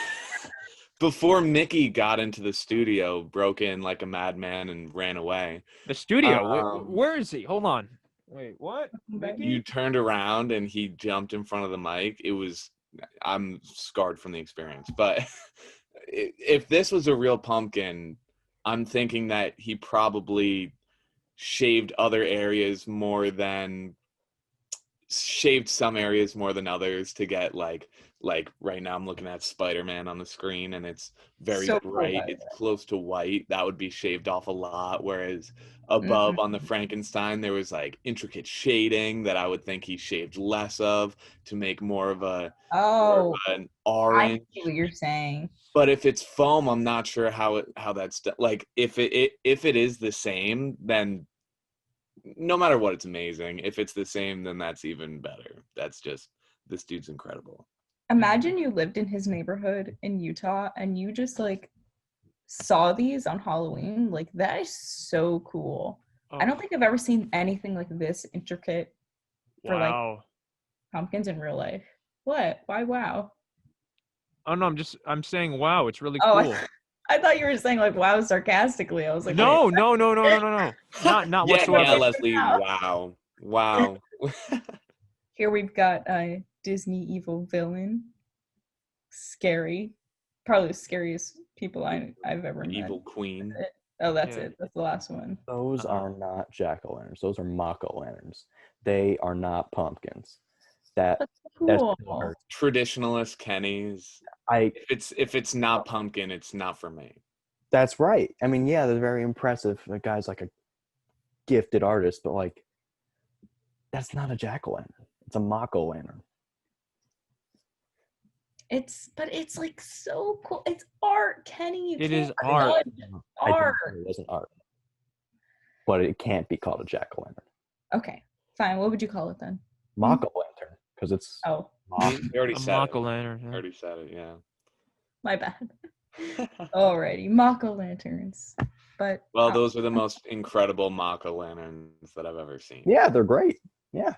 before Mickey got into the studio, broke in like a madman and ran away. The studio. Um, Where is he? Hold on. Wait, what? You turned around and he jumped in front of the mic. I'm scarred from the experience, but if this was a real pumpkin, I'm thinking that he probably shaved some areas more than others to get like right now I'm looking at Spider-Man on the screen and it's very So cool, bright. by the It's close to white. That would be shaved off a lot. Whereas above on the Mm-hmm. Frankenstein, there was like intricate shading that I would think he shaved less of to make more of an I orange. see what you're saying. But if it's foam, I'm not sure how that's like if it is the same, then no matter what, it's amazing. If it's the same, then that's even better. That's just, this dude's incredible. Imagine you lived in his neighborhood in Utah and you just like saw these on Halloween. Like that is so cool. I don't Oh, think I've ever seen anything like this intricate for like wow. pumpkins in real life. What? Why wow? Oh no, I'm saying wow. It's really Oh, cool. I thought you were saying like wow sarcastically. I was like, No, wait, no, no, no, no, no, no. Not Yeah, whatsoever. Leslie. Wow. Wow. here we've got a Disney evil villain. Scary. Probably the scariest people I've ever met. Evil queen. Oh, that's Yeah. it. That's the last one. Those are not jack-o'-lanterns. Those are mock-o'-lanterns. They are not pumpkins. That Cool. still hurts. Traditionalist Kenny's. If it's not pumpkin, it's not for me. That's right. I mean, yeah, they're very impressive. The guy's like a gifted artist, but like, that's not a jack-o'-lantern. It's a mock-o'-lantern. But it's like so cool. It's art, Kenny. You It can't is art. judge I didn't art. say it wasn't art, but it can't be called a jack-o'-lantern. Okay, fine. What would you call it then? Mock-o'-lantern, because it's Oh, mock. You already A said mock it. lantern. You already said it, yeah. my bad. Alrighty, Mako lanterns. But Well, those are the most incredible Mako lanterns that I've ever seen. Yeah, they're great. Yeah.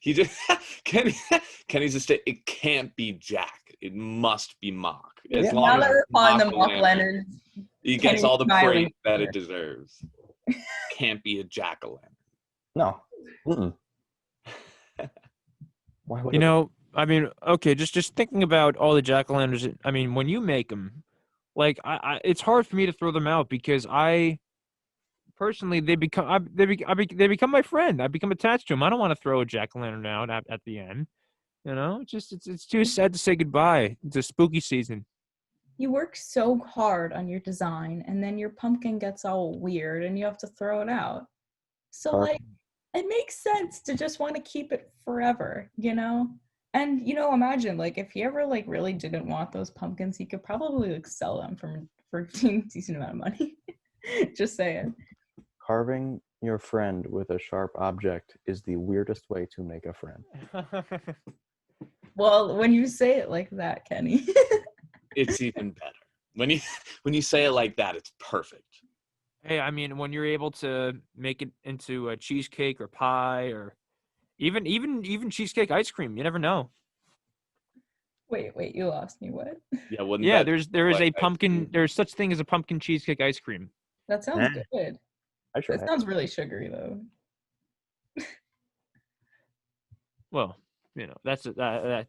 He just Kenny's just it can't be Jack. It must be Mock. As Yeah. long now as that we're it's calling them Mako Mako lanterns, he Kenny's gets all the smiling praise that here. it deserves. Can't be a jack-o'-lantern. No. Mm-mm. Why would You it? know, I mean, okay, just thinking about all the jack-o'-lanterns. I mean, when you make them, like, it's hard for me to throw them out because I personally they become my friend. I become attached to them. I don't want to throw a jack-o'-lantern out at the end. You know, it's too sad to say goodbye. It's a spooky season. You work so hard on your design, and then your pumpkin gets all weird, and you have to throw it out. So, Perfect. like, it makes sense to just want to keep it forever, you know? And, you know, imagine, like, if he ever, like, really didn't want those pumpkins, he could probably, like, sell them for a decent amount of money. Just saying. Carving your friend with a sharp object is the weirdest way to make a friend. Well, when you say it like that, Kenny. It's even better. When you say it like that, it's perfect. Hey, I mean, when you're able to make it into a cheesecake or pie or even cheesecake ice cream, you never know. Wait, you lost me. What? Yeah, wouldn't Yeah, that there is like a ice pumpkin. cream? There's such thing as a pumpkin cheesecake ice cream. That sounds Eh. good. I sure That have. sounds really sugary, though. Well, you know that.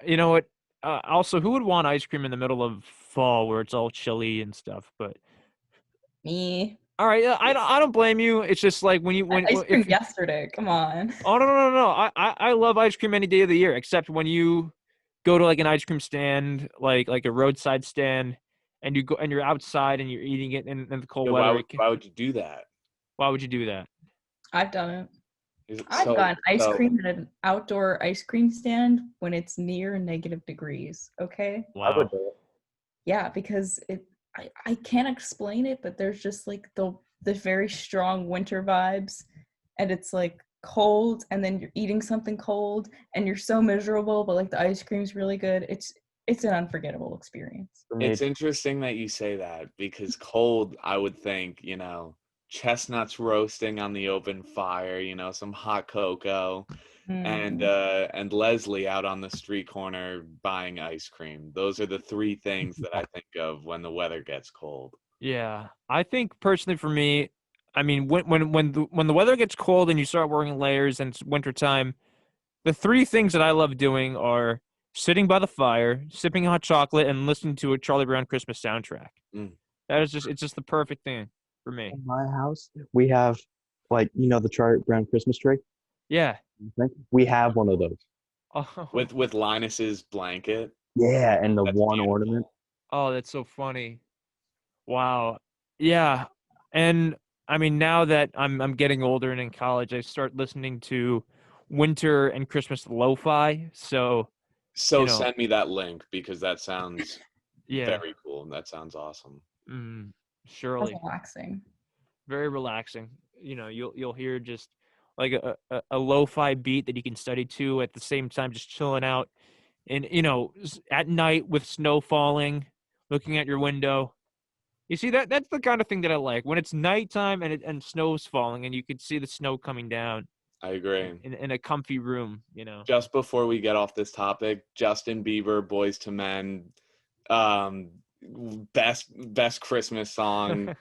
You know what? Also, who would want ice cream in the middle of fall where it's all chilly and stuff? But Me. all right, I don't blame you. It's just like when Ice cream if yesterday. Come on. oh no. I love ice cream any day of the year except when you go to like an ice cream stand, like a roadside stand, and you're outside and you're eating it in the cold Yeah, weather. why would you do that? Why would you do that? I've done it. Is it I've so- gotten ice so- cream at an outdoor ice cream stand when it's near -degrees. Okay. I Wow. would do it. Yeah, because I can't explain it, but there's just like the very strong winter vibes, and it's like cold, and then you're eating something cold, and you're so miserable, but like the ice cream's really good. It's an unforgettable experience. For me, It's interesting that you say that because cold, I would think, chestnuts roasting on the open fire, some hot cocoa, Mm. and Leslie out on the street corner buying ice cream. Those are the three things that I think of when the weather gets cold. Yeah, I think personally for me, I mean, when the weather gets cold and you start wearing layers and it's wintertime, the three things that I love doing are sitting by the fire, sipping hot chocolate, and listening to a Charlie Brown Christmas soundtrack. Mm. It's just the perfect thing for me. in my house, we have the Charlie Brown Christmas tree. Yeah. We have one of those. Oh, With Linus's blanket. Yeah, and the That's one beautiful. ornament. oh, that's so funny. Wow. Yeah. And I mean, now that I'm getting older and in college, I start listening to winter and Christmas lo-fi. So So You know, send me that link because that sounds yeah, very cool. That sounds awesome. mm, That's surely relaxing. very relaxing. you'll hear just like a lo-fi beat that you can study to at the same time, just chilling out, and at night with snow falling, looking at your window. You see that's the kind of thing that I like when it's nighttime and snow's falling and you can see the snow coming down I agree. in a comfy room. Just before we get off this topic, Justin Bieber, Boys to Men, um, best Christmas song,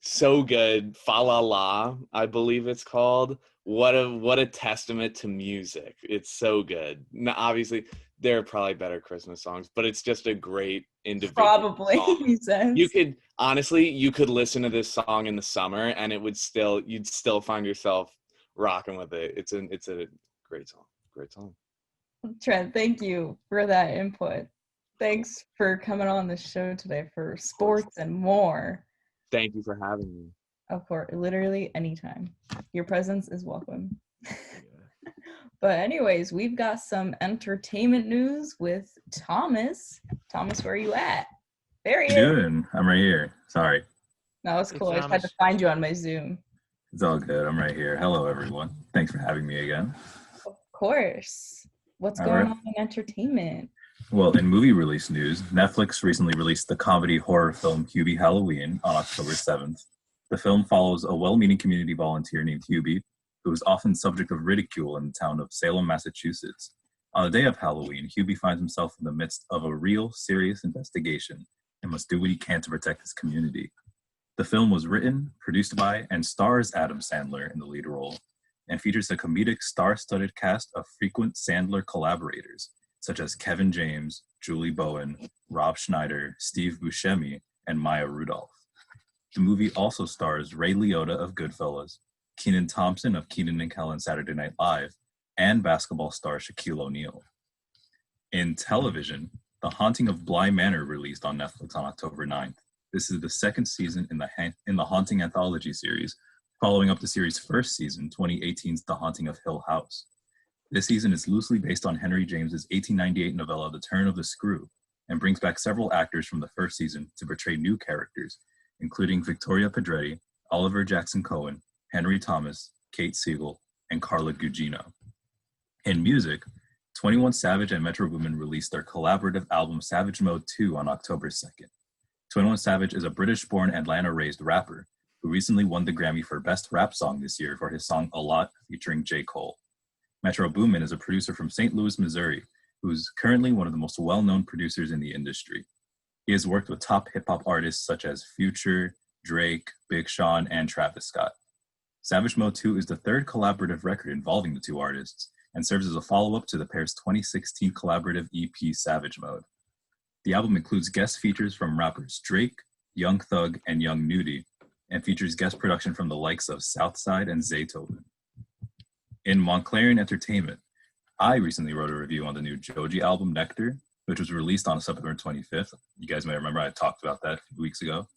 so good. Fa La La, I believe it's called. What a testament to music. It's so good. Now, obviously, there are probably better Christmas songs, but it's just a great individual Probably, song. he says. You could listen to this song in the summer and you'd still find yourself rocking with it. It's a great song. Great song. Trent, thank you for that input. Thanks for coming on the show today for sports and more. Thank you for having me. Of course, literally anytime. Your presence is welcome. But anyways, we've got some entertainment news with Thomas. Thomas, where are you at? There he What you is. doing? I'm right here. Sorry. No, it's Hey, cool. I just had to Thomas. find you on my Zoom. It's all good. I'm right here. Hello, everyone. Thanks for having me again. Of course. What's All going right. on in entertainment? Well, in movie release news, Netflix recently released the comedy horror film Hubie Halloween on October 7th. The film follows a well-meaning community volunteer named Hubie, who is often subject of ridicule in the town of Salem, Massachusetts. On the day of Halloween, Hubie finds himself in the midst of a real, serious investigation and must do what he can to protect his community. The film was written, produced by, and stars Adam Sandler in the lead role, and features a comedic star-studded cast of frequent Sandler collaborators, such as Kevin James, Julie Bowen, Rob Schneider, Steve Buscemi, and Maya Rudolph. The movie also stars Ray Liotta of Goodfellas, Kenan Thompson of Kenan and Kel on Saturday Night Live, and basketball star Shaquille O'Neal. In television, The Haunting of Bly Manor released on Netflix on October 9th. This is the second season in the Haunting anthology series, following up the series' first season, 2018's The Haunting of Hill House. This season is loosely based on Henry James's 1898 novella The Turn of the Screw, and brings back several actors from the first season to portray new characters, including Victoria Pedretti, Oliver Jackson Cohen, Henry Thomas, Kate Siegel, and Carla Gugino. In music, 21 Savage and Metro Boomin released their collaborative album Savage Mode 2 on October 2nd. 21 Savage is a British-born, Atlanta-raised rapper who recently won the Grammy for Best Rap Song this year for his song A Lot featuring J. Cole. Metro Boomin is a producer from St. Louis, Missouri, who is currently one of the most well-known producers in the industry. He has worked with top hip-hop artists such as Future, Drake, Big Sean, and Travis Scott. Savage Mode 2 is the third collaborative record involving the two artists and serves as a follow-up to the pair's 2016 collaborative EP Savage Mode. The album includes guest features from rappers Drake, Young Thug, and Young Nudy, and features guest production from the likes of Southside and Zaytoven. In Monclarian Entertainment, I recently wrote a review on the new Joji album Nectar, which was released on September 25th. You guys may remember I talked about that a few weeks ago.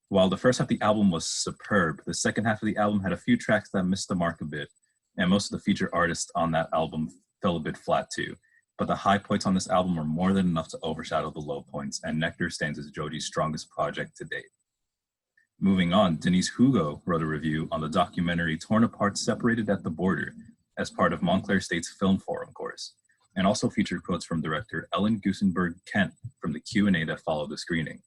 While the first half of the album was superb, the second half of the album had a few tracks that missed the mark a bit, and most of the featured artists on that album fell a bit flat too. But the high points on this album are more than enough to overshadow the low points, and Nectar stands as Joji's strongest project to date. Moving on, Denise Hugo wrote a review on the documentary Torn Apart, Separated at the Border as part of Montclair State's Film Forum course, and also featured quotes from director Ellen Gusenberg Kent from the Q&A that followed the screening.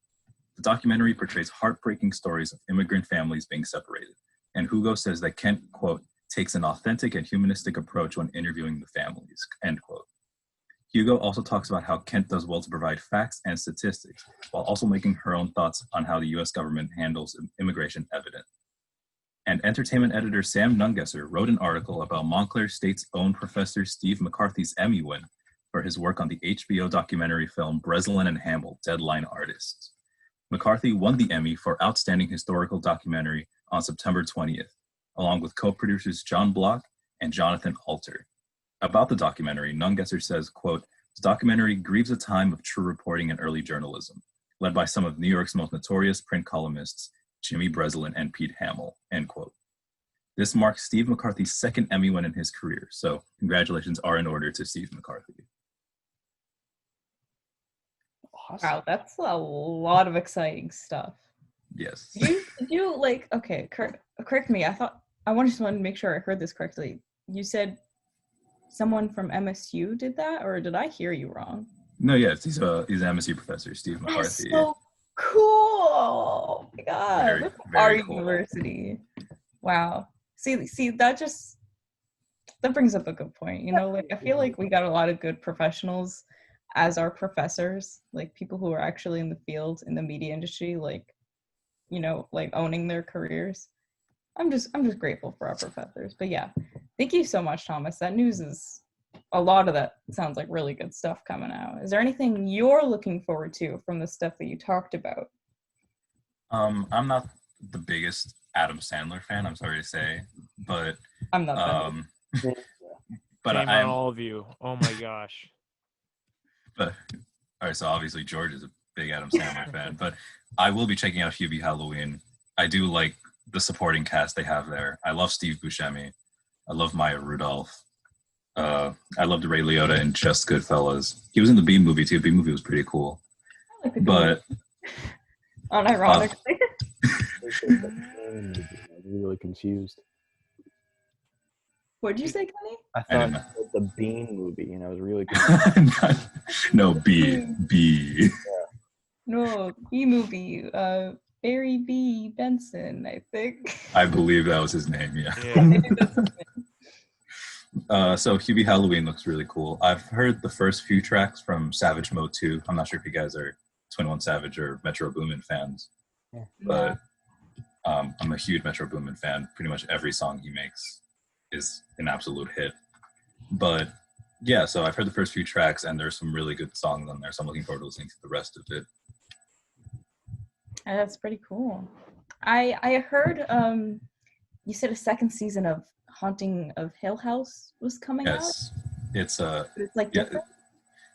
The documentary portrays heartbreaking stories of immigrant families being separated, and Hugo says that Kent, quote, takes an authentic and humanistic approach when interviewing the families, end quote. Hugo also talks about how Kent does well to provide facts and statistics, while also making her own thoughts on how the US government handles immigration evidence. And entertainment editor Sam Nungesser wrote an article about Montclair State's own Professor Steve McCarthy's Emmy win for his work on the HBO documentary film Breslin and Hamel, Deadline Artists. McCarthy won the Emmy for Outstanding Historical Documentary on September 20th, along with co-producers John Block and Jonathan Alter. About the documentary, Nungesser says, quote, the documentary grieves a time of true reporting and early journalism, led by some of New York's most notorious print columnists, Jimmy Breslin and Pete Hamill, end quote. This marks Steve McCarthy's second Emmy win in his career, so congratulations are in order to Steve McCarthy. Awesome. Wow, that's a lot of exciting stuff. Yes. Did you like, okay, correct me. I thought just wanted to make sure I heard this correctly. You said someone from MSU did that, or did I hear you wrong? No, yes, he's an MSU professor, Steve That's McCarthy. so cool. Oh my God. Very, Look at very our cool. university. Wow. See, that brings up a good point. You know, like I feel like we got a lot of good professionals as our professors, like people who are actually in the field in the media industry, like, you know, like owning their careers. I'm just grateful for our professors. But yeah, thank you so much, Thomas. That news is a lot of that sounds like really good stuff coming out. Is there anything you're looking forward to from the stuff that you talked about? I'm not the biggest Adam Sandler fan, I'm sorry to say, but I'm not that. but Shame on I'm all of you. Oh my gosh. but all right, so obviously George is a big Adam Sandler fan, but I will be checking out Hubie Halloween. I do like the supporting cast they have there. I love Steve Buscemi. I love Maya Rudolph. I loved Ray Liotta in Just Goodfellas. He was in the Bee Movie too. Bee Movie was pretty cool. I like the But unironically. I'm really confused. What'd you say, Kenny? I I thought didn't know. it was the Bean movie, and I was really confused. No, B. No, B movie. Barry B. Benson, I think. I believe that was his name, yeah. Yeah. I think that's his name. So Hubie Halloween looks really cool. I've heard the first few tracks from Savage Mode 2. I'm not sure if you guys are 21 Savage or Metro Boomin fans, but I'm a huge Metro Boomin fan. Pretty much every song he makes is an absolute hit. But yeah, so I've heard the first few tracks, and there's some really good songs on there, so I'm looking forward to listening to the rest of it. That's pretty cool. I heard you said a second season of Haunting of Hill House was coming out. Yes, it's It's like yeah, different.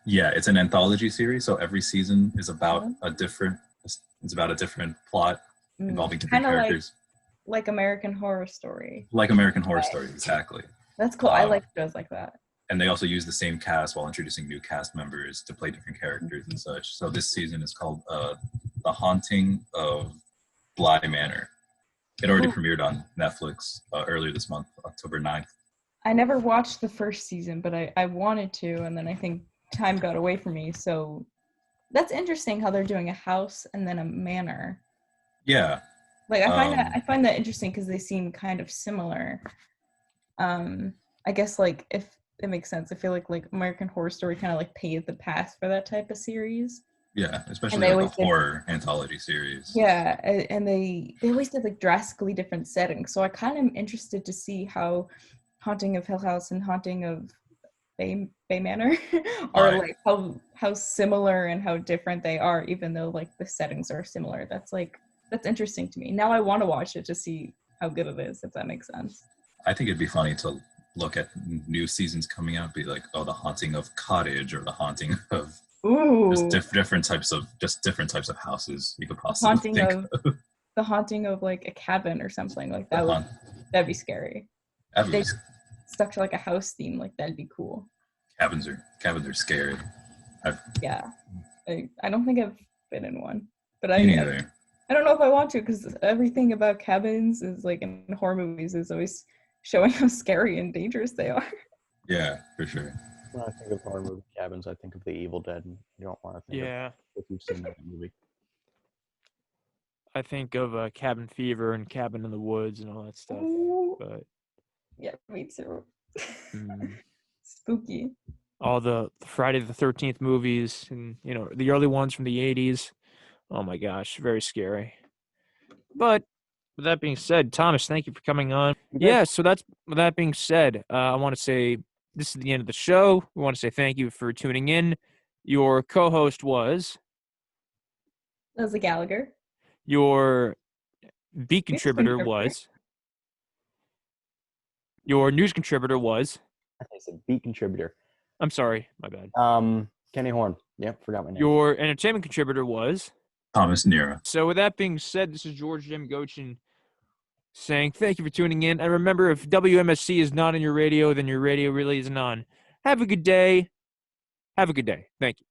yeah, it's an anthology series, so every season is about a different plot involving different Kind of characters. like American Horror Story. Like American Horror Story, exactly. That's cool. I like shows like that. And they also use the same cast while introducing new cast members to play different characters and such. So this season is called The Haunting of Bly Manor. It already premiered on Netflix earlier this month, October 9th. I never watched the first season, but I wanted to, and then I think time got away from me. So that's interesting how they're doing a house and then a manor. Yeah. Like I find that interesting because they seem kind of similar. I guess like if it makes sense, I feel like American Horror Story kind of like paved the path for that type of series. Yeah, especially they like always a did- horror anthology series. Yeah, and they always did like drastically different settings. So I kind of am interested to see how Haunting of Hill House and Haunting of Bay Manor are Right. like how similar and how different they are, even though like the settings are similar. That's interesting to me. Now I want to watch it to see how good it is, if that makes sense. I think it'd be funny to look at new seasons coming out, be like, oh, the Haunting of Cottage or the Haunting of Ooh, just different types of houses you could possibly Haunting think of the Haunting of like a cabin or something like that. of. That'd be scary. That'd be- They stuck to like a house theme, like that'd be cool. cabins are scary. Yeah, I don't think I've been in one, but Me neither. I don't know if I want to, because everything about cabins is like in horror movies is always showing how scary and dangerous they are. Yeah, for sure. When I think of horror movie cabins, I think of The Evil Dead, and you don't want to think Yeah. of if you've seen that movie. I think of Cabin Fever and Cabin in the Woods and all that stuff. Ooh. But Yeah, me too. mm, Spooky. all the Friday the 13th movies and, you know, the early ones from the 80s. Oh my gosh, very scary. But with that being said, Thomas, thank you for coming on. Yeah, so with that being said, I want to say this is the end of the show. We want to say thank you for tuning in. Your co-host was, Leslie Gallagher. your beat contributor contributor. was, your news contributor was, I said beat contributor. I'm sorry, my bad. Kenny Horn. Yep, forgot my name. Your entertainment contributor was. Thomas Nero. So with that being said, this is George M. Gochin saying thank you for tuning in. And remember, if WMSC is not on your radio, then your radio really isn't on. Have a good day. Have a good day. Thank you.